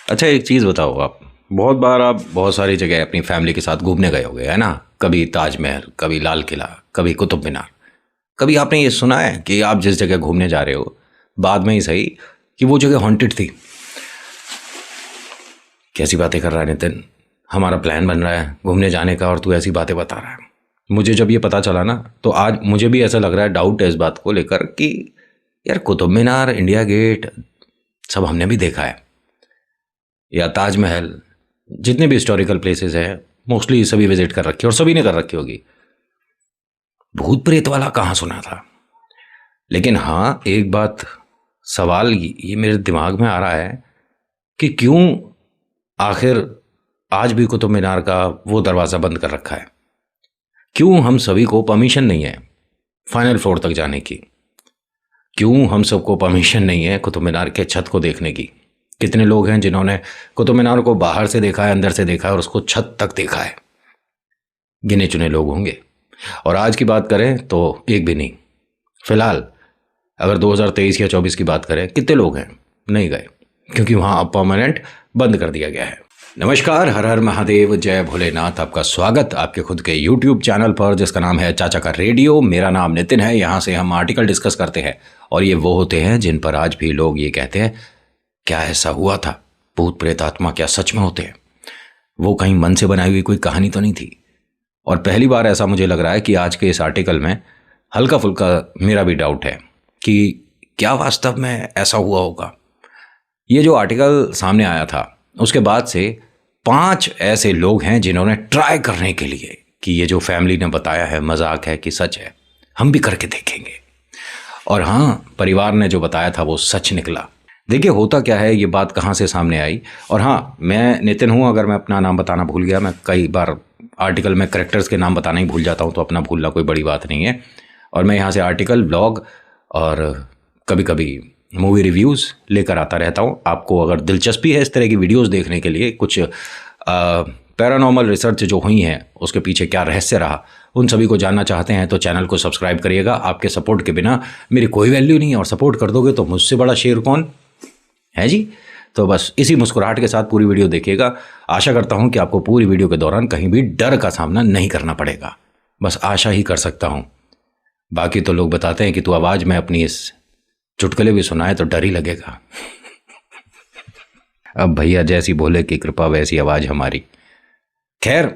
अच्छा, एक चीज़ बताओ। आप बहुत बार आप बहुत सारी जगह अपनी फैमिली के साथ घूमने गए होंगे, है ना? कभी ताजमहल, कभी लाल किला, कभी कुतुब मीनार। कभी आपने ये सुना है कि आप जिस जगह घूमने जा रहे हो, बाद में ही सही, कि वो जगह हॉन्टेड थी? कैसी बातें कर रहा है नितिन? हमारा प्लान बन रहा है घूमने जाने का और तू ऐसी बातें बता रहा है। मुझे जब ये पता चला ना, तो आज मुझे भी ऐसा लग रहा है, डाउट है इस बात को लेकर कि यार कुतुब मीनार, इंडिया गेट सब हमने भी देखा है, या ताजमहल, जितने भी हिस्टोरिकल प्लेसेस हैं मोस्टली सभी विजिट कर रखी, और सभी ने कर रखी होगी। भूत प्रेत वाला कहाँ सुना था? लेकिन हाँ, एक बात, सवाल ये मेरे दिमाग में आ रहा है कि क्यों आखिर आज भी कुतुब मीनार का वो दरवाज़ा बंद कर रखा है? क्यों हम सभी को परमिशन नहीं है फाइनल फ्लोर तक जाने की? क्यों हम सबको परमिशन नहीं है कुतुब मीनार के छत को देखने की? कितने लोग हैं जिन्होंने कुतुब मीनार को बाहर से देखा है, अंदर से देखा है, और उसको छत तक देखा है? गिने चुने लोग होंगे। और आज की बात करें तो एक भी नहीं। फिलहाल अगर 2023 या 24 की बात करें, कितने लोग हैं नहीं गए, क्योंकि वहाँ अब परमानेंट बंद कर दिया गया है। नमस्कार, हर हर महादेव, जय भोलेनाथ। आपका स्वागत आपके खुद के YouTube चैनल पर, जिसका नाम है चाचा का रेडियो। मेरा नाम नितिन है। यहाँ से हम आर्टिकल डिस्कस करते हैं, और ये वो होते हैं जिन पर आज भी लोग ये कहते हैं, क्या ऐसा हुआ था? भूत प्रेत आत्मा क्या सच में होते हैं? वो कहीं मन से बनाई हुई कोई कहानी तो नहीं थी? और पहली बार ऐसा मुझे लग रहा है कि आज के इस आर्टिकल में हल्का फुल्का मेरा भी डाउट है कि क्या वास्तव में ऐसा हुआ होगा। ये जो आर्टिकल सामने आया था, उसके बाद से 5 ऐसे लोग हैं जिन्होंने ट्राई करने के लिए कि ये जो फैमिली ने बताया है मजाक है कि सच है, हम भी करके देखेंगे। और हाँ, परिवार ने जो बताया था वो सच निकला। देखिए होता क्या है, ये बात कहाँ से सामने आई। और हाँ, मैं नितिन हूँ। अगर मैं अपना नाम बताना भूल गया, मैं कई बार आर्टिकल में करेक्टर्स के नाम बताना ही भूल जाता हूँ, तो अपना भूलना कोई बड़ी बात नहीं है। और मैं यहाँ से आर्टिकल, ब्लॉग और कभी कभी मूवी रिव्यूज़ लेकर आता रहता हूँ। आपको अगर दिलचस्पी है इस तरह की वीडियोज़ देखने के लिए, कुछ पैरानॉर्मल रिसर्च जो हुई हैं उसके पीछे क्या रहस्य रहा, उन सभी को जानना चाहते हैं, तो चैनल को सब्सक्राइब करिएगा। आपके सपोर्ट के बिना मेरी कोई वैल्यू नहीं है, और सपोर्ट कर दोगे तो मुझसे बड़ा शेर कौन है जी। तो बस इसी मुस्कुराहट के साथ पूरी वीडियो देखिएगा। आशा करता हूं कि आपको पूरी वीडियो के दौरान कहीं भी डर का सामना नहीं करना पड़ेगा। बस आशा ही कर सकता हूं। बाकी तो लोग बताते हैं कि तू आवाज़ में अपनी इस चुटकुले भी सुनाए तो डर ही लगेगा। अब भैया जैसी भोले की कृपा वैसी आवाज़ हमारी। खैर,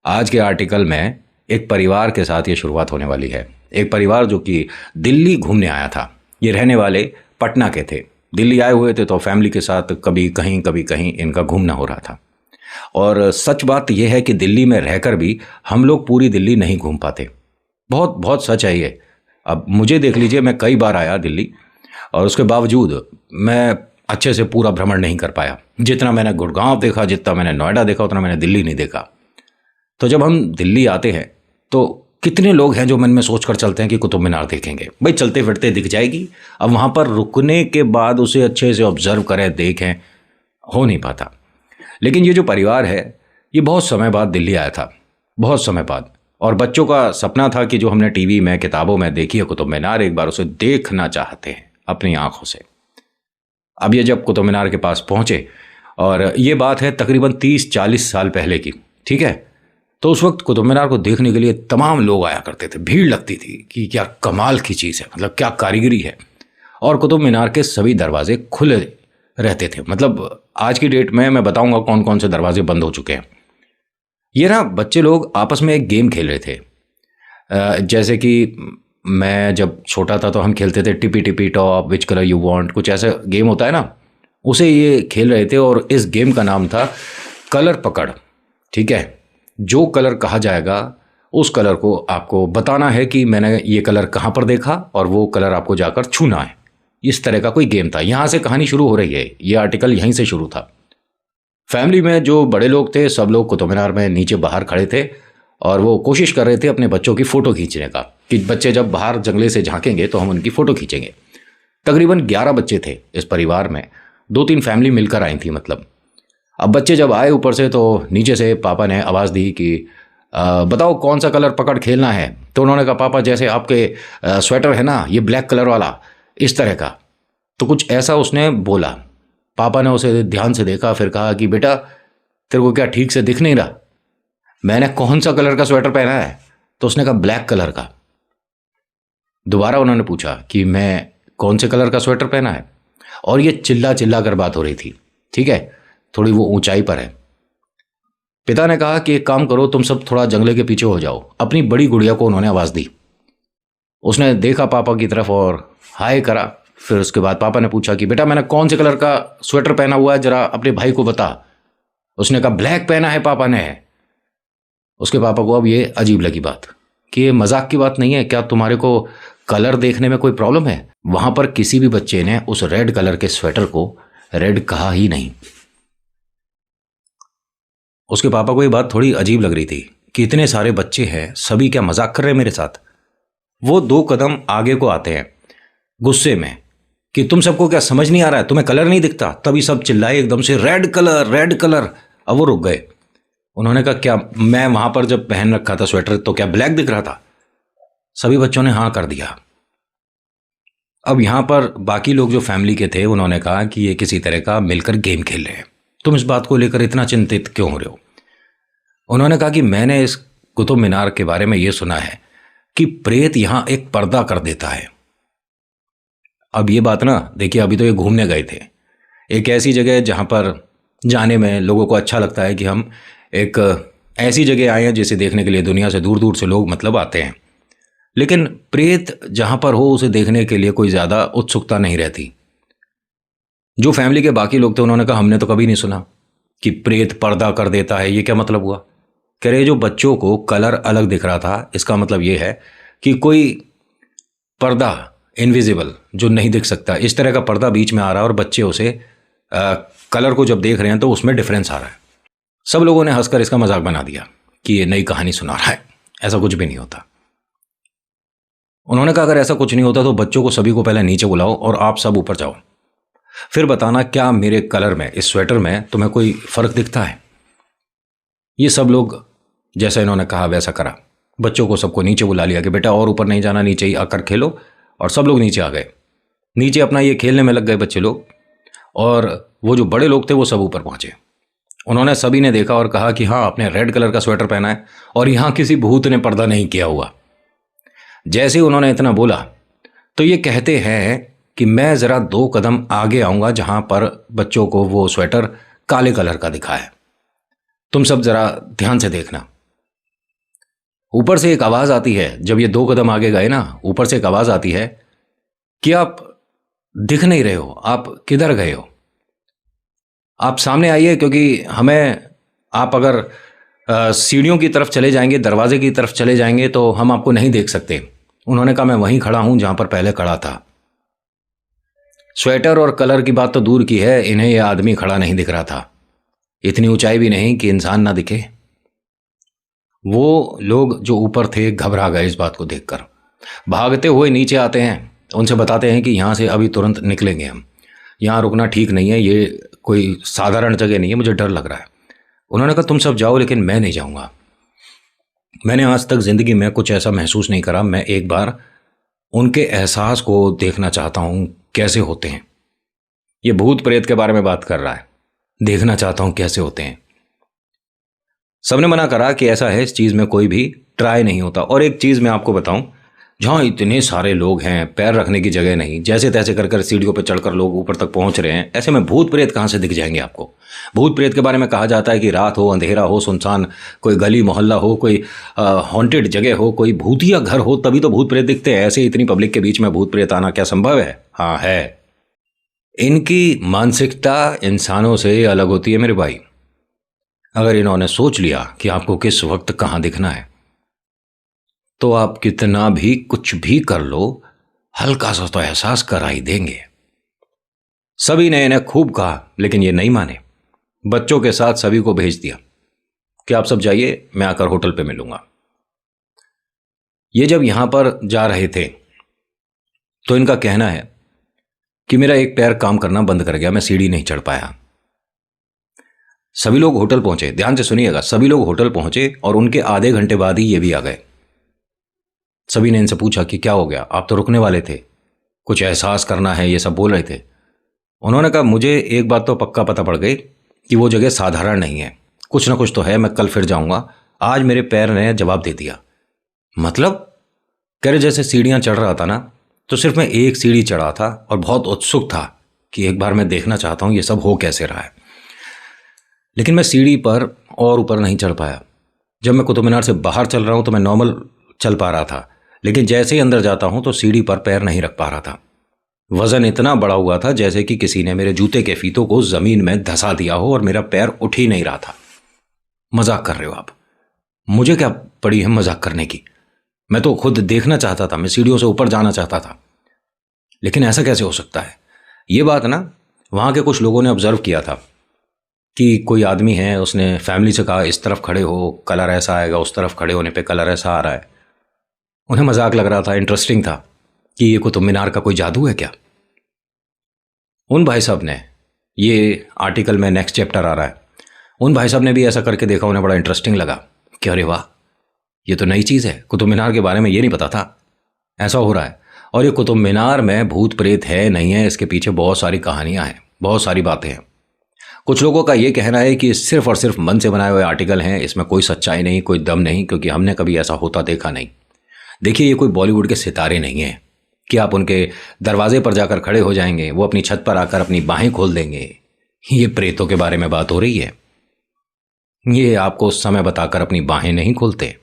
आज के आर्टिकल में एक परिवार के साथ ये शुरुआत होने वाली है। एक परिवार जो कि दिल्ली घूमने आया था। ये रहने वाले पटना के थे, दिल्ली आए हुए थे, तो फैमिली के साथ कभी कहीं इनका घूमना हो रहा था। और सच बात यह है कि दिल्ली में रहकर भी हम लोग पूरी दिल्ली नहीं घूम पाते। बहुत बहुत सच है ये। अब मुझे देख लीजिए, मैं कई बार आया दिल्ली, और उसके बावजूद मैं अच्छे से पूरा भ्रमण नहीं कर पाया। जितना मैंने गुड़गांव देखा, जितना मैंने नोएडा देखा, उतना मैंने दिल्ली नहीं देखा। तो जब हम दिल्ली आते हैं तो कितने लोग हैं जो मन में सोच कर चलते हैं कि कुतुब मीनार देखेंगे। भाई चलते फिरते दिख जाएगी, अब वहाँ पर रुकने के बाद उसे अच्छे से ऑब्जर्व करें, देखें, हो नहीं पाता। लेकिन ये जो परिवार है, ये बहुत समय बाद दिल्ली आया था, बहुत समय बाद। और बच्चों का सपना था कि जो हमने टीवी में, किताबों में देखी है कुतुब मीनार, एक बार उसे देखना चाहते हैं अपनी आंखों से। अब ये जब कुतुब मीनार के पास पहुँचे, और ये बात है तकरीबन 30-40 साल पहले की, ठीक है, तो उस वक्त कुतुब मीनार को देखने के लिए तमाम लोग आया करते थे। भीड़ लगती थी कि क्या कमाल की चीज़ है, मतलब क्या कारीगरी है। और कुतुब मीनार के सभी दरवाजे खुले रहते थे। मतलब आज की डेट में मैं बताऊंगा कौन कौन से दरवाजे बंद हो चुके हैं। ये ना, बच्चे लोग आपस में एक गेम खेल रहे थे। जैसे कि मैं जब छोटा था तो हम खेलते थे tippy tippy top, which colour you want, कुछ ऐसा गेम होता है ना, उसे ये खेल रहे थे। और इस गेम का नाम था कलर पकड़, ठीक है। जो कलर कहा जाएगा उस कलर को आपको बताना है कि मैंने ये कलर कहाँ पर देखा, और वो कलर आपको जाकर छूना है। इस तरह का कोई गेम था। यहाँ से कहानी शुरू हो रही है। ये आर्टिकल यहीं से शुरू था। फैमिली में जो बड़े लोग थे, सब लोग कुतुब मीनार में नीचे बाहर खड़े थे, और वो कोशिश कर रहे थे अपने बच्चों की फ़ोटो खींचने का, कि बच्चे जब बाहर जंगले से झांकेंगे तो हम उनकी फ़ोटो खींचेंगे। तकरीबन 11 बच्चे थे इस परिवार में। 2-3 फैमिली मिलकर आई थी मतलब। अब बच्चे जब आए ऊपर से, तो नीचे से पापा ने आवाज़ दी कि बताओ कौन सा कलर पकड़ खेलना है। तो उन्होंने कहा, पापा जैसे आपके स्वेटर है ना, ये ब्लैक कलर वाला, इस तरह का। तो कुछ ऐसा उसने बोला। पापा ने उसे ध्यान से देखा, फिर कहा कि बेटा तेरे को क्या ठीक से दिख नहीं रहा? मैंने कौन सा कलर का स्वेटर पहना है? तो उसने कहा ब्लैक कलर का। दोबारा उन्होंने पूछा कि मैं कौन से कलर का स्वेटर पहना है, और ये चिल्ला चिल्ला कर बात हो रही थी, ठीक है, थोड़ी वो ऊंचाई पर है। पिता ने कहा कि एक काम करो, तुम सब थोड़ा जंगले के पीछे हो जाओ। अपनी बड़ी गुड़िया को उन्होंने आवाज़ दी। उसने देखा पापा की तरफ और हाय करा। फिर उसके बाद पापा ने पूछा कि बेटा मैंने कौन से कलर का स्वेटर पहना हुआ है, जरा अपने भाई को बता। उसने कहा ब्लैक पहना है पापा ने। उसके पापा को अब ये अजीब लगी बात कि ये मजाक की बात नहीं है, क्या तुम्हारे को कलर देखने में कोई प्रॉब्लम है? वहां पर किसी भी बच्चे ने उस रेड कलर के स्वेटर को रेड कहा ही नहीं। उसके पापा को ये बात थोड़ी अजीब लग रही थी कि इतने सारे बच्चे हैं, सभी क्या मजाक कर रहे हैं मेरे साथ। वो 2 कदम आगे को आते हैं गुस्से में कि तुम सबको क्या समझ नहीं आ रहा है, तुम्हें कलर नहीं दिखता? तभी सब चिल्लाए एकदम से रेड कलर रेड कलर। अब वो रुक गए। उन्होंने कहा क्या मैं वहां पर जब पहन रखा था स्वेटर तो क्या ब्लैक दिख रहा था? सभी बच्चों ने हाँ कर दिया। अब यहां पर बाकी लोग जो फैमिली के थे उन्होंने कहा कि ये किसी तरह का मिलकर गेम खेल रहे हैं, तुम इस बात को लेकर इतना चिंतित क्यों हो रहे हो? उन्होंने कहा कि मैंने इस कुतुब मीनार के बारे में ये सुना है कि प्रेत यहां एक पर्दा कर देता है। अब ये बात ना देखिए, अभी तो ये घूमने गए थे एक ऐसी जगह जहां पर जाने में लोगों को अच्छा लगता है कि हम एक ऐसी जगह आए हैं जिसे देखने के लिए दुनिया से दूर दूर से लोग मतलब आते हैं, लेकिन प्रेत जहां पर हो उसे देखने के लिए कोई ज़्यादा उत्सुकता नहीं रहती। जो फैमिली के बाकी लोग थे उन्होंने कहा हमने तो कभी नहीं सुना कि प्रेत पर्दा कर देता है, ये क्या मतलब हुआ? कह रहे जो बच्चों को कलर अलग दिख रहा था इसका मतलब ये है कि कोई पर्दा इनविजिबल जो नहीं दिख सकता, इस तरह का पर्दा बीच में आ रहा है और बच्चे उसे कलर को जब देख रहे हैं तो उसमें डिफरेंस आ रहा है। सब लोगों ने हंसकर इसका मजाक बना दिया कि ये नई कहानी सुना रहा है, ऐसा कुछ भी नहीं होता। उन्होंने कहा अगर ऐसा कुछ नहीं होता तो बच्चों को सभी को पहले नीचे बुलाओ और आप सब ऊपर जाओ, फिर बताना क्या मेरे कलर में, इस स्वेटर में तुम्हें कोई फर्क दिखता है? ये सब लोग जैसा इन्होंने कहा वैसा करा। बच्चों को सबको नीचे बुला लिया कि बेटा और ऊपर नहीं जाना, नीचे ही आकर खेलो। और सब लोग नीचे आ गए। नीचे अपना ये खेलने में लग गए बच्चे लोग, और वो जो बड़े लोग थे वो सब ऊपर पहुंचे। उन्होंने सभी ने देखा और कहा कि हाँ आपने रेड कलर का स्वेटर पहना है और यहाँ किसी भूत ने पर्दा नहीं किया हुआ। जैसे ही उन्होंने इतना बोला तो ये कहते हैं कि मैं ज़रा 2 कदम आगे आऊँगा जहाँ पर बच्चों को वो स्वेटर काले कलर का दिखा है। तुम सब ज़रा ध्यान से देखना। ऊपर से एक आवाज़ आती है, जब ये 2 कदम आगे गए ना, ऊपर से एक आवाज़ आती है कि आप दिख नहीं रहे हो, आप किधर गए हो? आप सामने आइए, क्योंकि हमें, आप अगर सीढ़ियों की तरफ चले जाएंगे, दरवाजे की तरफ चले जाएंगे तो हम आपको नहीं देख सकते। उन्होंने कहा मैं वहीं खड़ा हूं जहां पर पहले खड़ा था। स्वेटर और कलर की बात तो दूर की है, इन्हें यह आदमी खड़ा नहीं दिख रहा था। इतनी ऊंचाई भी नहीं कि इंसान ना दिखे। वो लोग जो ऊपर थे घबरा गए इस बात को देखकर, भागते हुए नीचे आते हैं, उनसे बताते हैं कि यहाँ से अभी तुरंत निकलेंगे हम, यहाँ रुकना ठीक नहीं है, ये कोई साधारण जगह नहीं है, मुझे डर लग रहा है। उन्होंने कहा तुम सब जाओ लेकिन मैं नहीं जाऊँगा। मैंने आज तक ज़िंदगी में कुछ ऐसा महसूस नहीं करा, मैं एक बार उनके एहसास को देखना चाहता हूँ कैसे होते हैं। ये भूत प्रेत के बारे में बात कर रहा है, देखना चाहता हूँ कैसे होते हैं। सबने मना करा कि ऐसा है, इस चीज़ में कोई भी ट्राई नहीं होता। और एक चीज़ मैं आपको बताऊं, जहाँ इतने सारे लोग हैं, पैर रखने की जगह नहीं, जैसे तैसे कर कर सीढ़ियों पर चढ़कर लोग ऊपर तक पहुंच रहे हैं, ऐसे में भूत प्रेत कहाँ से दिख जाएंगे आपको? भूत प्रेत के बारे में कहा जाता है कि रात हो, अंधेरा हो, सुनसान कोई गली मोहल्ला हो, कोई हॉन्टेड जगह हो, कोई भूतिया घर हो, तभी तो भूत प्रेत दिखते हैं। ऐसे इतनी पब्लिक के बीच में भूत प्रेत आना क्या संभव है? हाँ है। इनकी मानसिकता इंसानों से अलग होती है मेरे भाई। अगर इन्होंने सोच लिया कि आपको किस वक्त कहाँ दिखना है तो आप कितना भी कुछ भी कर लो, हल्का सा तो एहसास करा ही देंगे। सभी ने इन्हें खूब कहा लेकिन ये नहीं माने। बच्चों के साथ सभी को भेज दिया कि आप सब जाइए, मैं आकर होटल पे मिलूंगा। ये जब यहां पर जा रहे थे तो इनका कहना है कि मेरा एक पैर काम करना बंद कर गया, मैं सीढ़ी नहीं चढ़ पाया। सभी लोग होटल पहुंचे, ध्यान से सुनिएगा, सभी लोग होटल पहुंचे और उनके आधे घंटे बाद ही ये भी आ गए। सभी ने इनसे पूछा कि क्या हो गया, आप तो रुकने वाले थे, कुछ एहसास करना है, ये सब बोल रहे थे। उन्होंने कहा मुझे एक बात तो पक्का पता पड़ गई कि वो जगह साधारण नहीं है, कुछ ना कुछ तो है, मैं कल फिर जाऊंगा। आज मेरे पैर ने जवाब दे दिया। मतलब? कह रहे जैसे सीढ़ियां चढ़ रहा था ना, तो सिर्फ मैं एक सीढ़ी चढ़ा था और बहुत उत्सुक था कि एक बार मैं देखना चाहता हूं ये सब हो कैसे रहा है। लेकिन मैं सीढ़ी पर और ऊपर नहीं चढ़ पाया। जब मैं कुतुब मीनार से बाहर चल रहा हूं तो मैं नॉर्मल चल पा रहा था, लेकिन जैसे ही अंदर जाता हूं तो सीढ़ी पर पैर नहीं रख पा रहा था। वजन इतना बड़ा हुआ था जैसे कि किसी ने मेरे जूते के फीतों को जमीन में धंसा दिया हो और मेरा पैर उठ ही नहीं रहा था। मजाक कर रहे हो आप? मुझे क्या पड़ी है मजाक करने की? मैं तो खुद देखना चाहता था, मैं सीढ़ियों से ऊपर जाना चाहता था। लेकिन ऐसा कैसे हो सकता है? ये बात ना वहां के कुछ लोगों ने ऑब्जर्व किया था कि कोई आदमी है, उसने फैमिली से कहा इस तरफ खड़े हो, कलर ऐसा आएगा, उस तरफ खड़े होने पे कलर ऐसा आ रहा है। उन्हें मजाक लग रहा था, इंटरेस्टिंग था कि ये कुतुब मीनार का कोई जादू है क्या। उन भाई साहब ने, ये आर्टिकल में नेक्स्ट चैप्टर आ रहा है, उन भाई साहब ने भी ऐसा करके देखा, उन्हें बड़ा इंटरेस्टिंग लगा कि अरे वाह, ये तो नई चीज़ है, कुतुब मीनार के बारे में ये नहीं पता था, ऐसा हो रहा है। और ये कुतुब मीनार में भूत प्रेत है नहीं है, इसके पीछे बहुत सारी कहानियां हैं, बहुत सारी बातें हैं। कुछ लोगों का ये कहना है कि सिर्फ और सिर्फ मन से बनाए हुए आर्टिकल हैं, इसमें कोई सच्चाई नहीं, कोई दम नहीं, क्योंकि हमने कभी ऐसा होता देखा नहीं। देखिए, ये कोई बॉलीवुड के सितारे नहीं हैं कि आप उनके दरवाजे पर जाकर खड़े हो जाएंगे, वो अपनी छत पर आकर अपनी बाहें खोल देंगे। ये प्रेतों के बारे में बात हो रही है। ये आपको समय बताकर अपनी बाहें नहीं खोलते।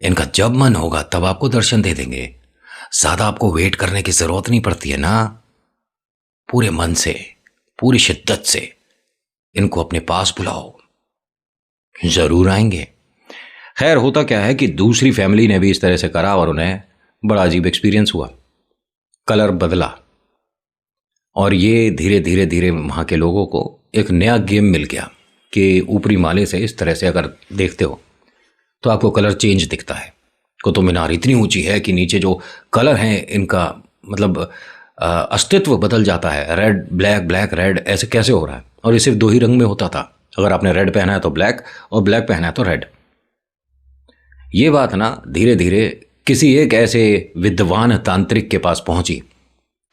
इनका जब मन होगा तब आपको दर्शन दे देंगे। ज्यादा आपको वेट करने की जरूरत नहीं पड़ती है ना। पूरे मन से, पूरी शिद्दत से इनको अपने पास बुलाओ, जरूर आएंगे। खैर, होता क्या है कि दूसरी फैमिली ने भी इस तरह से करा और उन्हें बड़ा अजीब एक्सपीरियंस हुआ। कलर बदला और ये धीरे धीरे धीरे वहां के लोगों को एक नया गेम मिल गया कि ऊपरी माले से इस तरह से अगर देखते हो तो आपको कलर चेंज दिखता है। कुतुब मीनार इतनी ऊंची है कि नीचे जो कलर हैं इनका मतलब अस्तित्व बदल जाता है। रेड ब्लैक, ब्लैक रेड, ऐसे कैसे हो रहा है? और ये सिर्फ दो ही रंग में होता था, अगर आपने रेड पहना है तो ब्लैक, और ब्लैक पहना है तो रेड। ये बात ना धीरे धीरे किसी एक ऐसे विद्वान तांत्रिक के पास पहुंची,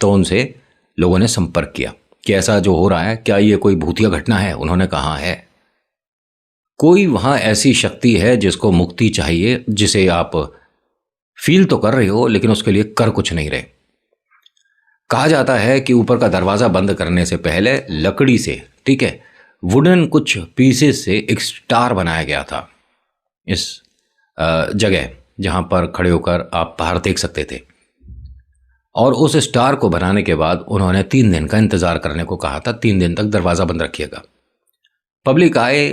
तो उनसे लोगों ने संपर्क किया कि ऐसा जो हो रहा है, क्या ये कोई भूतिया घटना है? उन्होंने कहा है कोई वहां ऐसी शक्ति है जिसको मुक्ति चाहिए, जिसे आप फील तो कर रहे हो लेकिन उसके लिए कर कुछ नहीं रहे। कहा जाता है कि ऊपर का दरवाजा बंद करने से पहले लकड़ी से, ठीक है, वुडन कुछ पीसेस से एक स्टार बनाया गया था इस जगह जहां पर खड़े होकर आप बाहर देख सकते थे। और उस स्टार को बनाने के बाद उन्होंने 3 दिन का इंतजार करने को कहा था। 3 दिन तक दरवाजा बंद रखिएगा। पब्लिक आए,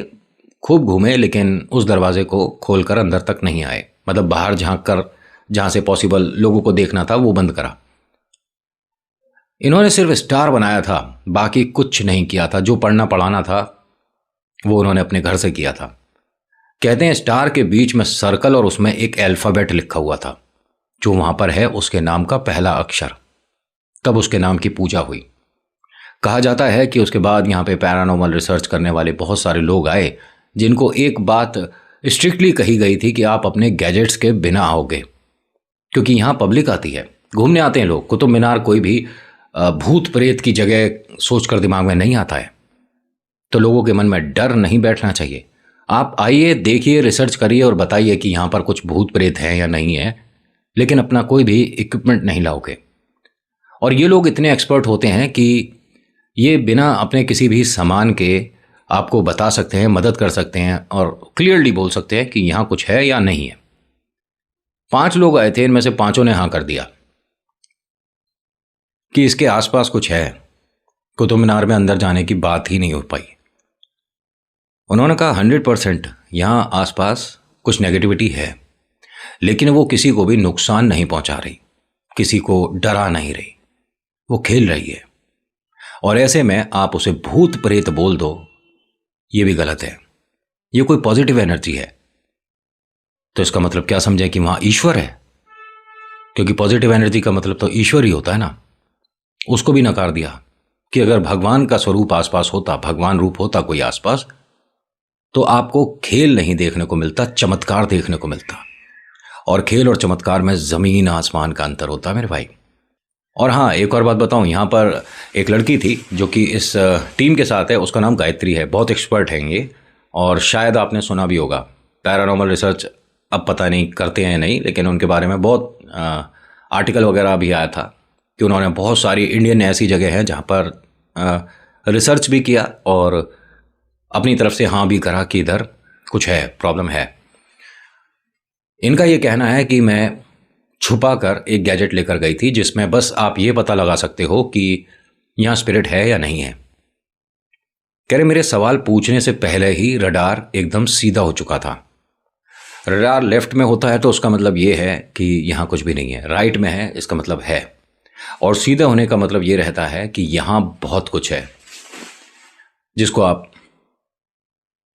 खूब घूमे, लेकिन उस दरवाजे को खोलकर अंदर तक नहीं आए। मतलब बाहर झांक कर जहां से पॉसिबल लोगों को देखना था वो बंद करा। इन्होंने सिर्फ स्टार बनाया था, बाकी कुछ नहीं किया था। जो पढ़ना पढ़ाना था वो उन्होंने अपने घर से किया था। कहते हैं स्टार के बीच में सर्कल और उसमें एक अल्फाबेट लिखा हुआ था, जो वहां पर है उसके नाम का पहला अक्षर। तब उसके नाम की पूजा हुई। कहा जाता है कि उसके बाद यहाँ पे पैरानॉर्मल रिसर्च करने वाले बहुत सारे लोग आए, जिनको एक बात स्ट्रिक्टली कही गई थी कि आप अपने गैजेट्स के बिना आओगे, क्योंकि यहाँ पब्लिक आती है, घूमने आते हैं लोग। कुतुब मीनार कोई भी भूत प्रेत की जगह सोचकर दिमाग में नहीं आता है, तो लोगों के मन में डर नहीं बैठना चाहिए। आप आइए, देखिए, रिसर्च करिए और बताइए कि यहाँ पर कुछ भूत प्रेत है या नहीं है, लेकिन अपना कोई भी इक्विपमेंट नहीं लाओगे। और ये लोग इतने एक्सपर्ट होते हैं कि ये बिना अपने किसी भी सामान के आपको बता सकते हैं, मदद कर सकते हैं और क्लियरली बोल सकते हैं कि यहाँ कुछ है या नहीं है। 5 लोग आए थे, इनमें से 5 ने हाँ कर दिया कि इसके आसपास कुछ है। कुतुब मीनार में अंदर जाने की बात ही नहीं हो पाई। उन्होंने कहा 100% यहाँ आसपास कुछ नेगेटिविटी है, लेकिन वो किसी को भी नुकसान नहीं पहुंचा रही, किसी को डरा नहीं रही, वो खेल रही है। और ऐसे में आप उसे भूत प्रेत बोल दो, ये भी गलत है। ये कोई पॉजिटिव एनर्जी है, तो इसका मतलब क्या समझे कि वहां ईश्वर है? क्योंकि पॉजिटिव एनर्जी का मतलब तो ईश्वर ही होता है ना। उसको भी नकार दिया कि अगर भगवान का स्वरूप आसपास होता, भगवान रूप होता कोई आसपास, तो आपको खेल नहीं देखने को मिलता, चमत्कार देखने को मिलता। और खेल और चमत्कार में जमीन आसमान का अंतर होता है मेरे भाई। और हाँ, एक और बात बताऊँ, यहाँ पर एक लड़की थी जो कि इस टीम के साथ है, उसका नाम गायत्री है, बहुत एक्सपर्ट हैं ये, और शायद आपने सुना भी होगा। पैरानॉर्मल रिसर्च अब पता नहीं करते हैं नहीं, लेकिन उनके बारे में बहुत आर्टिकल वगैरह भी आया था कि उन्होंने बहुत सारी इंडियन ऐसी जगह हैं जहाँ पर रिसर्च भी किया और अपनी तरफ से हाँ भी करा कि इधर कुछ है, प्रॉब्लम है। इनका ये कहना है कि मैं छुपा कर एक गैजेट लेकर गई थी जिसमें बस आप ये पता लगा सकते हो कि यहाँ स्पिरिट है या नहीं है। कह रहे मेरे सवाल पूछने से पहले ही रडार एकदम सीधा हो चुका था। रडार लेफ्ट में होता है तो उसका मतलब ये है कि यहाँ कुछ भी नहीं है, राइट में है इसका मतलब है, और सीधा होने का मतलब ये रहता है कि यहाँ बहुत कुछ है जिसको आप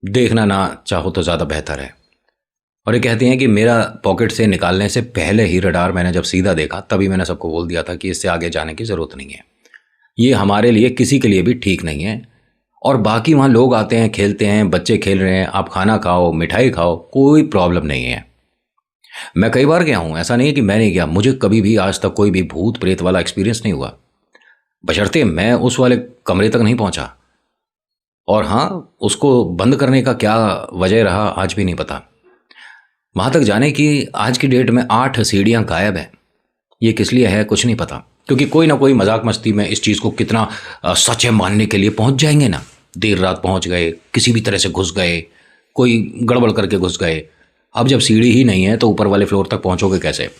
देखना ना चाहो तो ज़्यादा बेहतर है। और ये कहती हैं कि मेरा पॉकेट से निकालने से पहले ही रडार मैंने जब सीधा देखा तभी मैंने सबको बोल दिया था कि इससे आगे जाने की ज़रूरत नहीं है, ये हमारे लिए किसी के लिए भी ठीक नहीं है। और बाकी वहाँ लोग आते हैं, खेलते हैं, बच्चे खेल रहे हैं, आप खाना खाओ, मिठाई खाओ, कोई प्रॉब्लम नहीं है। मैं कई बार गया हूँ, ऐसा नहीं है कि मैं नहीं गया, मुझे कभी भी आज तक कोई भी भूत प्रेत वाला एक्सपीरियंस नहीं हुआ, बशर्ते मैं उस वाले कमरे तक नहीं पहुँचा। और हाँ, उसको बंद करने का क्या वजह रहा आज भी नहीं पता। वहाँ तक जाने की आज की डेट में 8 सीढ़ियाँ गायब हैं। ये किस लिए है कुछ नहीं पता, क्योंकि कोई ना कोई मजाक मस्ती में इस चीज़ को कितना सच है मानने के लिए पहुँच जाएंगे ना। देर रात पहुँच गए, किसी भी तरह से घुस गए, कोई गड़बड़ करके घुस गए। अब जब सीढ़ी ही नहीं है तो ऊपर वाले फ्लोर तक पहुँचोगे कैसे?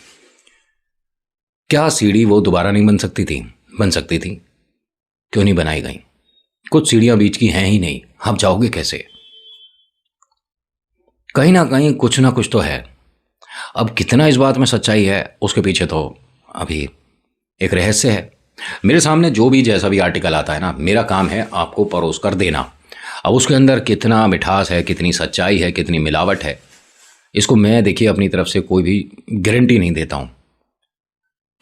क्या सीढ़ी वो दोबारा नहीं बन सकती थी? बन सकती थी, क्यों नहीं बनाई गई? कुछ सीढ़ियाँ बीच की हैं ही नहीं, आप जाओगे कैसे? कहीं ना कुछ तो है। अब कितना इस बात में सच्चाई है उसके पीछे तो अभी एक रहस्य है। मेरे सामने जो भी जैसा भी आर्टिकल आता है ना, मेरा काम है आपको परोस कर देना। अब उसके अंदर कितना मिठास है, कितनी सच्चाई है, कितनी मिलावट है, इसको मैं देखिए अपनी तरफ से कोई भी गारंटी नहीं देता हूँ,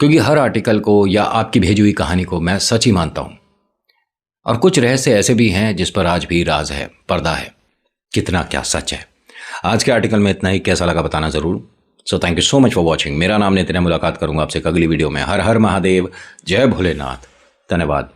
क्योंकि हर आर्टिकल को या आपकी भेजी हुई कहानी को मैं सच ही मानता हूँ। और कुछ रहस्य ऐसे भी हैं जिस पर आज भी राज है, पर्दा है, कितना क्या सच है। आज के आर्टिकल में इतना ही, कैसा लगा बताना ज़रूर। So thank you so much for watching. मेरा नाम नितिन है, मुलाकात करूंगा आपसे अगली वीडियो में। हर हर महादेव, जय भोलेनाथ, धन्यवाद।